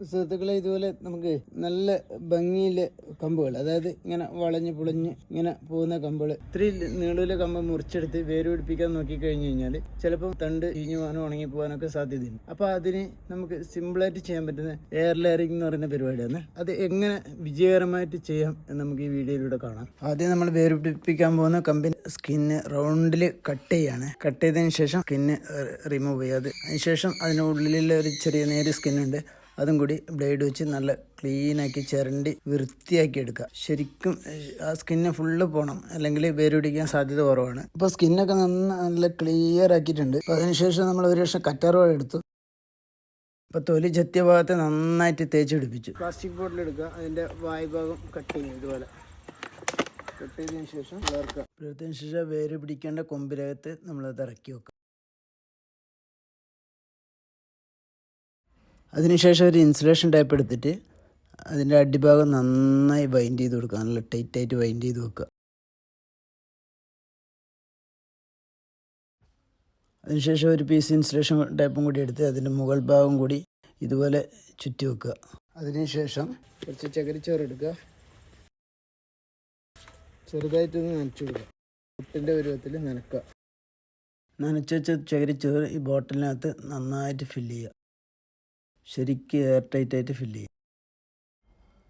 സുഹൃത്തുക്കളെ, ഇതുപോലെ നമുക്ക് നല്ല ഭംഗിയിലെ കമ്പുകൾ, അതായത് ഇങ്ങനെ വളഞ്ഞ് പുളഞ്ഞ് ഇങ്ങനെ പോകുന്ന കമ്പുകൾ, ഇത്രയും നീളയിലെ കമ്പ് മുറിച്ചെടുത്ത് വേര് പിടിപ്പിക്കാൻ നോക്കിക്കഴിഞ്ഞ് കഴിഞ്ഞാൽ ചിലപ്പോൾ തണ്ട് ചീഞ്ഞു പോകാനോ ഉണങ്ങി പോകാനൊക്കെ സാധ്യതയുണ്ട്. അപ്പോൾ അതിന് നമുക്ക് സിമ്പിളായിട്ട് ചെയ്യാൻ പറ്റുന്ന എയർ ലെയറിംഗ് എന്ന് പറയുന്ന പരിപാടിയാണ്. അത് എങ്ങനെ വിജയകരമായിട്ട് ചെയ്യാം എന്ന് നമുക്ക് ഈ വീഡിയോയിലൂടെ കാണാം. ആദ്യം നമ്മൾ വേര് പിടിപ്പിക്കാൻ പോകുന്ന കമ്പിന് സ്കിന്ന് റൗണ്ടിൽ കട്ട് ചെയ്യാണ്. കട്ട് ചെയ്തതിന് ശേഷം സ്കിന്ന് റിമൂവ് ചെയ്യുക. അതിനുശേഷം അതിനുള്ളിലുള്ള ഒരു ചെറിയ നേരിയ സ്കിന്നുണ്ട്, അതും കൂടി ബ്ലേഡ് വെച്ച് നല്ല ക്ലീനാക്കി ചിരണ്ടി വൃത്തിയാക്കി എടുക്കുക. ശരിക്കും ആ സ്കിന്ന് ഫുള്ള് പോകണം, അല്ലെങ്കിൽ വേര് പിടിക്കാൻ സാധ്യത കുറവാണ്. അപ്പോൾ സ്കിന്നൊക്കെ നല്ല ക്ലിയർ ആക്കിയിട്ടുണ്ട്. അപ്പോൾ അതിനുശേഷം നമ്മൾ ഒരു വർഷം കറ്റാർവാഴ എടുത്തു. അപ്പോൾ തൊലി ചെത്തിയ ഭാഗത്ത് നന്നായിട്ട് തേച്ച് പിടിപ്പിച്ചു. പ്ലാസ്റ്റിക് ബോട്ടിൽ എടുക്കുക, അതിൻ്റെ വായ്ഭാഗം കട്ട് ചെയ്യും. ഇതുപോലെ കട്ട് ചെയ്തതിന് ശേഷം വളർക്കുക. പിഴുത്തതിന് ശേഷം വേര് പിടിക്കേണ്ട കൊമ്പിനകത്ത് നമ്മളത് ഇറക്കി വെക്കുക. അതിനുശേഷം ഒരു ഇൻസുലേഷൻ ടൈപ്പ് എടുത്തിട്ട് അതിൻ്റെ അടിഭാഗം നന്നായി ബൈൻഡ് ചെയ്ത് കൊടുക്കുക. നല്ല ടൈറ്റായിട്ട് ബൈൻഡ് ചെയ്ത് വെക്കുക. അതിനുശേഷം ഒരു പീസ് ഇൻസുലേഷൻ ടൈപ്പും കൂടി എടുത്ത് അതിൻ്റെ മുകൾ ഭാഗം കൂടി ഇതുപോലെ ചുറ്റി വെക്കുക. അതിനുശേഷം കുറച്ച് ചകിരിച്ചോറ് എടുക്കുക, ചെറുതായിട്ടൊന്ന് നനച്ചു കൊടുക്കുക. മുട്ടിൻ്റെ പരുവത്തിൽ നനക്കുക. നനച്ച് വെച്ച ചകിരിച്ചോറ് ഈ ബോട്ടിലിനകത്ത് നന്നായിട്ട് ഫില്ല് ചെയ്യുക. ശരിക്കും എയർ ടൈറ്റായിട്ട് ഫില്ല് ചെയ്യും.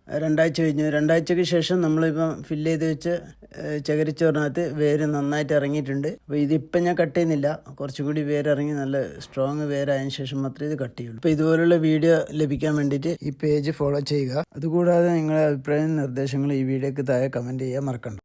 2 ആഴ്ച കഴിഞ്ഞു. 2 ആഴ്ചയ്ക്ക് ശേഷം നമ്മളിപ്പം ഫില്ല് ചെയ്ത് വെച്ച് ചകിരിച്ചോറിനകത്ത് വേര് നന്നായിട്ട് ഇറങ്ങിയിട്ടുണ്ട്. അപ്പോൾ ഇതിപ്പം ഞാൻ കട്ട് ചെയ്യുന്നില്ല, കുറച്ചും കൂടി വേര് ഇറങ്ങി നല്ല സ്ട്രോങ് വേരായതിനു ശേഷം മാത്രമേ ഇത് കട്ട് ചെയ്യുള്ളൂ. അപ്പോൾ ഇതുപോലുള്ള വീഡിയോ ലഭിക്കാൻ വേണ്ടിയിട്ട് ഈ പേജ് ഫോളോ ചെയ്യുക. അതുകൂടാതെ നിങ്ങളുടെ അഭിപ്രായം നിർദ്ദേശങ്ങൾ ഈ വീഡിയോക്ക് താഴെ കമൻറ്റ് ചെയ്യാൻ മറക്കണ്ട.